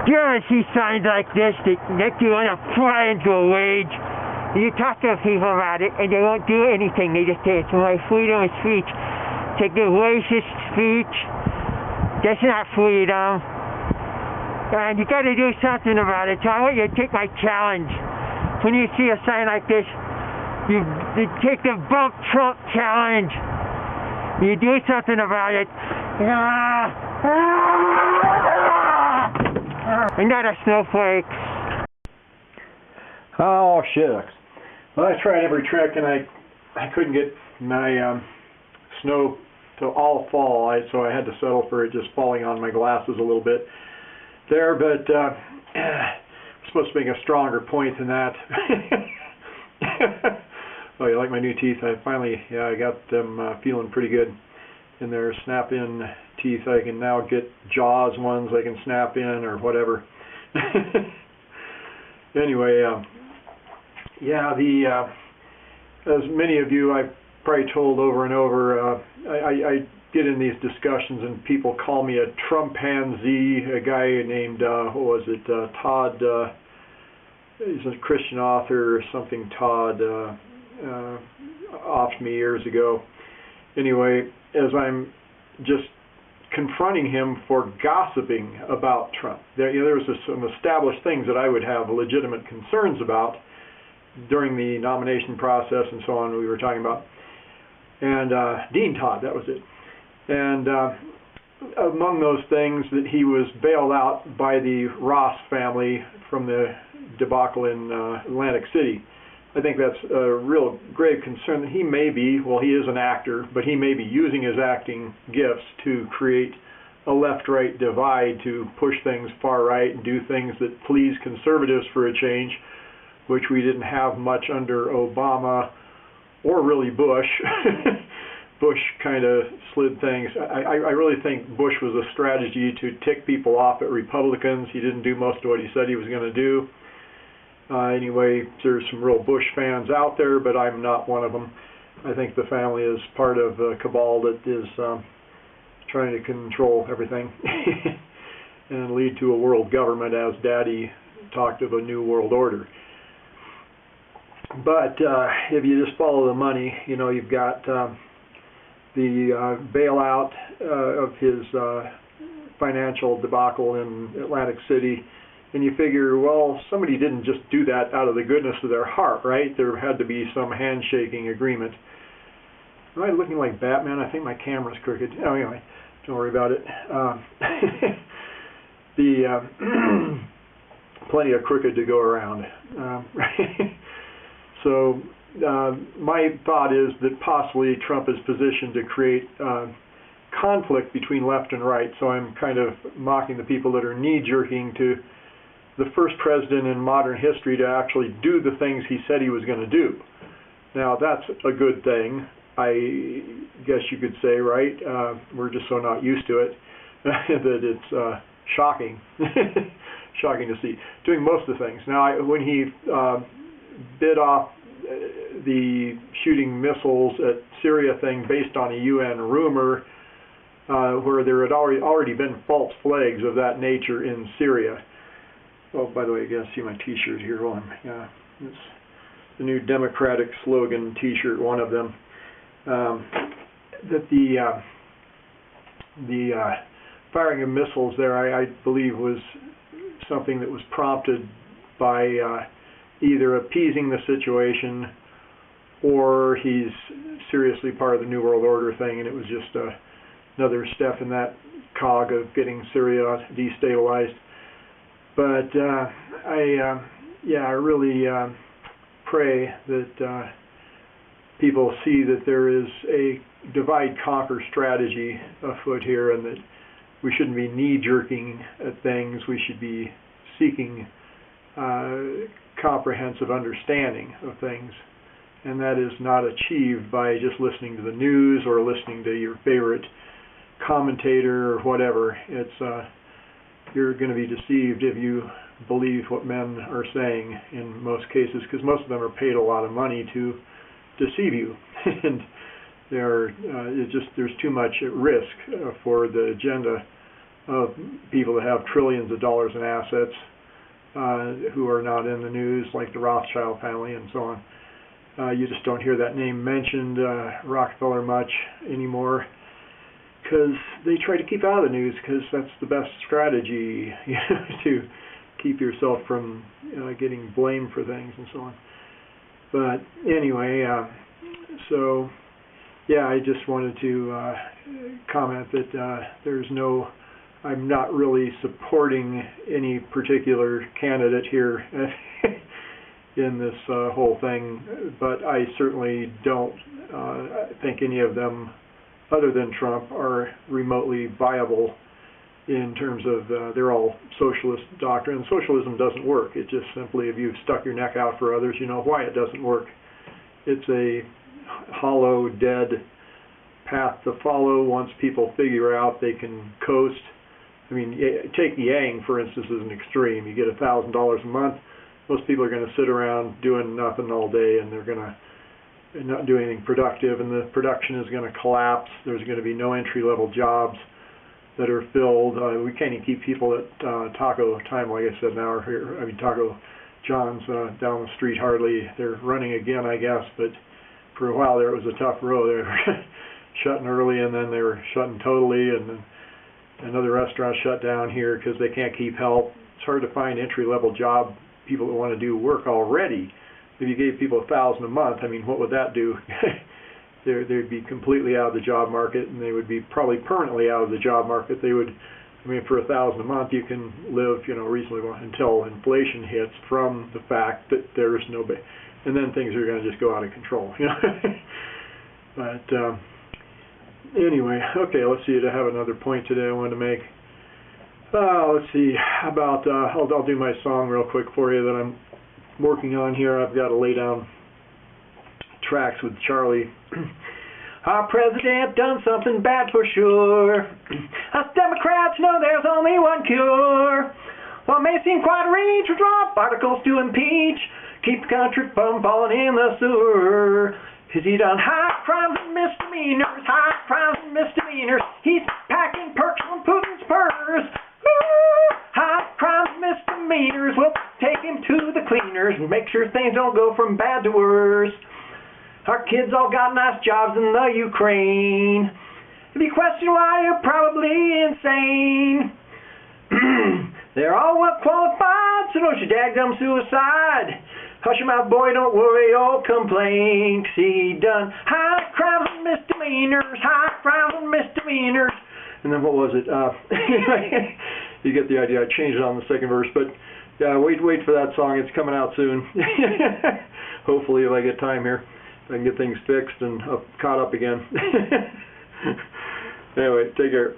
You ever see signs like this that make you want to fly into a rage? You talk to people about it, and they won't do anything. They just say it's my freedom of speech. Take the racist speech. That's not freedom. And you got to do something about it. So I want you to take my challenge. When you see a sign like this, you take the Bump Trump challenge. You do something about it. I'm not a snowflake. Oh, shucks. Well, I tried every trick, and I couldn't get my snow to all fall, so I had to settle for it just falling on my glasses a little bit there, but I'm supposed to make a stronger point than that. Oh, you like my new teeth? I got them feeling pretty good. And they're snap-in teeth. I can now get Jaws ones I can snap in or whatever. Anyway, as many of you I've probably told over and over, I get in these discussions and people call me a Trumpanzee. A guy named, Todd, he's a Christian author or something, Todd, offed me years ago. Anyway, as I'm just confronting him for gossiping about Trump. There was some established things that I would have legitimate concerns about during the nomination process and so on we were talking about. And Dean Todd, that was it. And among those things, that he was bailed out by the Ross family from the debacle in Atlantic City. I think that's a real grave concern that he is an actor, but he may be using his acting gifts to create a left-right divide, to push things far right and do things that please conservatives for a change, which we didn't have much under Obama or really Bush. Bush kind of slid things. I really think Bush was a strategy to tick people off at Republicans. He didn't do most of what he said he was going to do. Anyway, there's some real Bush fans out there, but I'm not one of them. I think the family is part of a cabal that is trying to control everything and lead to a world government, as Daddy talked of a new world order. But if you just follow the money, you've got the bailout of his financial debacle in Atlantic City. And you figure, well, somebody didn't just do that out of the goodness of their heart, right? There had to be some handshaking agreement. Am I looking like Batman? I think my camera's crooked. Oh, anyway, don't worry about it. Plenty of crooked to go around. So my thought is that possibly Trump is positioned to create conflict between left and right. So I'm kind of mocking the people that are knee-jerking to the first president in modern history to actually do the things he said he was going to do. Now, that's a good thing, I guess you could say, right? We're just so not used to it that it's shocking. Shocking to see. Doing most of the things. Now, when he bid off the shooting missiles at Syria thing based on a UN rumor, where there had already been false flags of that nature in Syria. Oh, by the way, you guys see my T-shirt here. Well, it's the new Democratic slogan T-shirt, one of them. That the firing of missiles there, I believe, was something that was prompted by either appeasing the situation or he's seriously part of the New World Order thing, and it was just another step in that cog of getting Syria destabilized. But I really pray that people see that there is a divide-conquer strategy afoot here, and that we shouldn't be knee-jerking at things. We should be seeking comprehensive understanding of things. And that is not achieved by just listening to the news or listening to your favorite commentator or whatever. It's you're going to be deceived if you believe what men are saying in most cases, because most of them are paid a lot of money to deceive you. And there's too much at risk for the agenda of people that have trillions of dollars in assets who are not in the news, like the Rothschild family and so on. You just don't hear that name mentioned, Rockefeller, much anymore, because they try to keep out of the news, because that's the best strategy, to keep yourself from getting blamed for things and so on. But anyway, so yeah, I just wanted to comment that I'm not really supporting any particular candidate here in this whole thing, but I certainly don't think any of them, other than Trump, are remotely viable in terms of they're all socialist doctrine. Socialism doesn't work. It just simply, if you've stuck your neck out for others, you know why it doesn't work. It's a hollow, dead path to follow once people figure out they can coast. I mean, take Yang, for instance, as an extreme. You get $1,000 a month. Most people are going to sit around doing nothing all day, and they're going to not do anything productive, and the production is going to collapse. There's going to be no entry-level jobs that are filled. We can't even keep people at Taco Time, like I said, now are here. I mean, Taco John's down the street hardly. They're running again, I guess, but for a while there it was a tough row. They were shutting early, and then they were shutting totally, and then another restaurant shut down here because they can't keep help. It's hard to find entry-level job people that want to do work already. If you gave people $1,000 a month, I mean, what would that do? They'd be completely out of the job market, and they would be probably permanently out of the job market. They would, I mean, for $1,000 a month, you can live, reasonably well until inflation hits from the fact that there's no, and then things are going to just go out of control. But anyway, okay, let's see. I have another point today I wanted to make. Let's see about. I'll do my song real quick for you that I'm working on here. I've got to lay down tracks with Charlie. Our president done something bad for sure. Us Democrats know there's only one cure. While it may seem quite a reach to drop articles to impeach, keep the country from falling in the sewer. 'Cause he done high crimes and misdemeanors, high crimes and misdemeanors. He's packing perks from Putin's purse. Woo! High crimes and misdemeanors. We'll take him to the cleaners and make sure things don't go from bad to worse. Our kids all got nice jobs in the Ukraine. If you question why, you're probably insane. They're all well qualified, so don't you daggum suicide. Hush your mouth, boy, don't worry or complain. 'Cause he done high crimes and misdemeanors, high crimes and misdemeanors. And then what was it? Anyway, you get the idea. I changed it on the second verse, but yeah, wait for that song. It's coming out soon. Hopefully, if I get time here, I can get things fixed and caught up again. Anyway, take care.